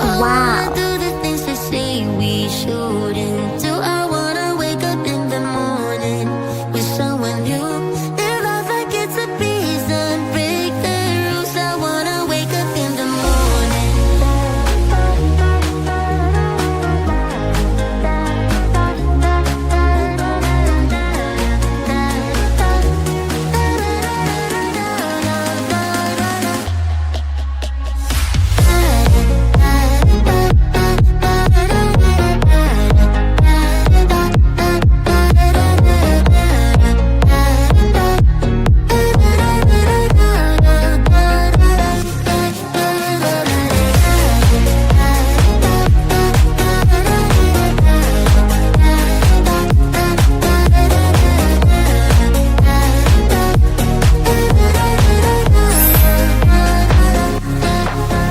I Wow. wanna do the things they say we shouldn't do. I wanna wake up in the morning with someone new. Live life like it's a piece and break the rules. I wanna wake up in the morning.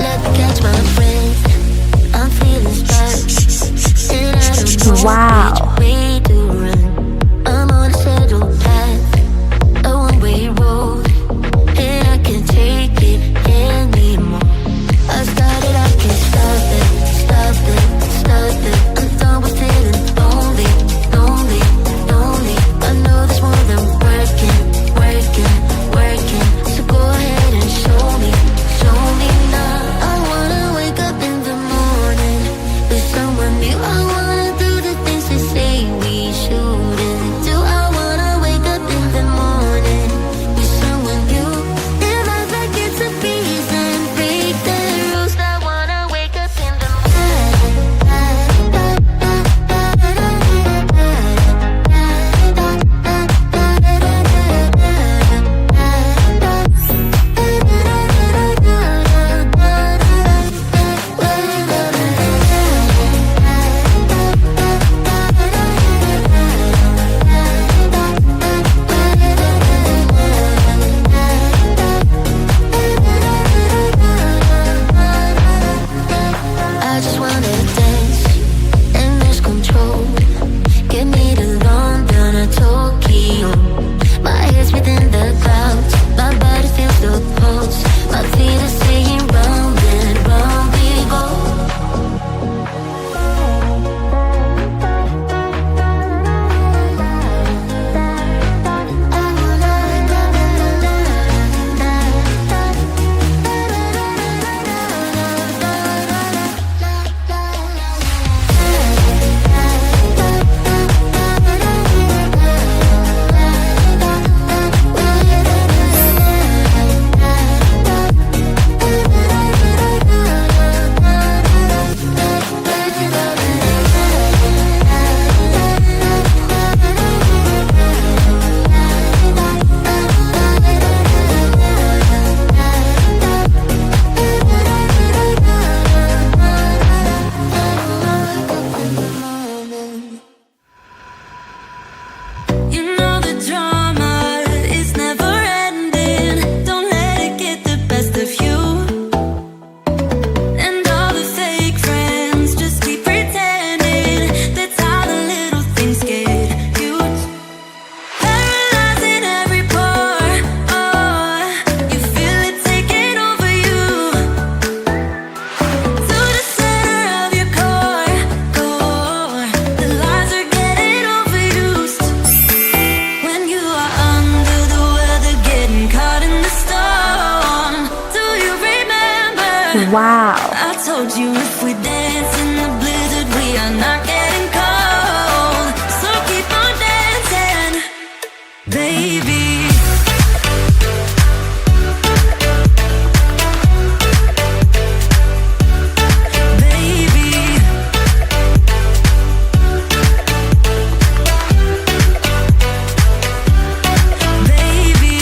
Let me catch my breath. I'm feeling stuck, and I don't know Wow. which way to run. I'm on a settled path, a one-way road, and I can't take it anymore. I started, I can't stop it, stop it, stop it. I'm done with feeling lonely, lonely, lonely. I know there's more than working, working, working. So go ahead and show me now. I wanna wake up in the morning with someone new. I wanna do the things they say we shouldn't do. I wanna wake up in the morning with someone new. Live life like it's a piece and break the rules. I wanna wake up in the I just wanna dance and lose control. Get me to London or Tokyo. My head's within the clouds, my body feels the pulse. My feet are saying round and round we go. You know the drama is never ending. Don't let it get the best of you. And all the fake friends just keep pretending. That's how the little things get huge. Paralyzing every pore. Oh, you feel it taking over you. To the center of your core. The lies are getting overused. When you are under the weather, getting caught in the storm. Do you remember? Wow. I told you if we dance in the blizzard, we are not getting cold. So keep on dancing, baby. Baby. Baby.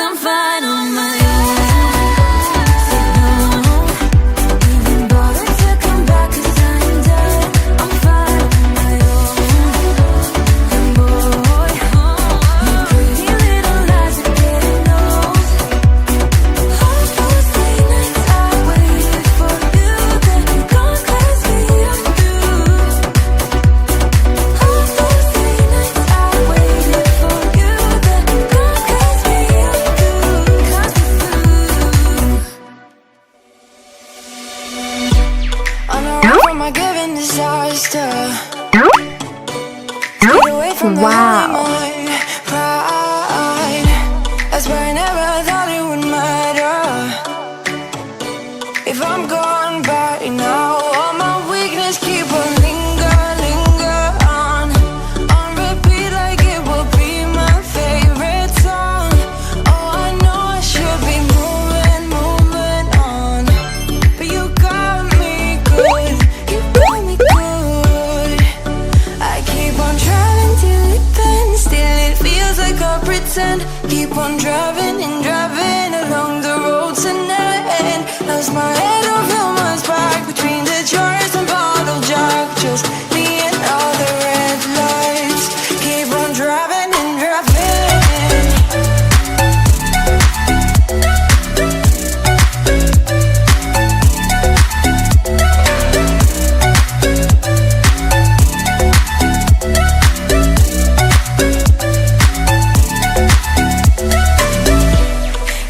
I'm fine on my own. Said no, even bother to come back 'cause I'm done. I'm fine on my own. Young boy, your pretty little lies are getting old. All those late nights I waited for you, then you gone 'cause we used to. All those late nights I waited for you, then you gone 'cause we used to. 'Cause we on the run from my given disaster. Stayed away from the holy mind, pride. That's why I never thought it would matter if I'm gone by now. All my weakness keep on linger on repeat like it will be my favorite song. Oh, I know I should be moving on, but you got me good, you got me good. I keep on driving till it bends, still it feels like I pretend. Keep on driving and driving along the road to end. Lost my head over my back between the jars and bottle jack. Just me and all the red lights. Keep on driving and driving.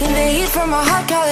In the heat from a hot California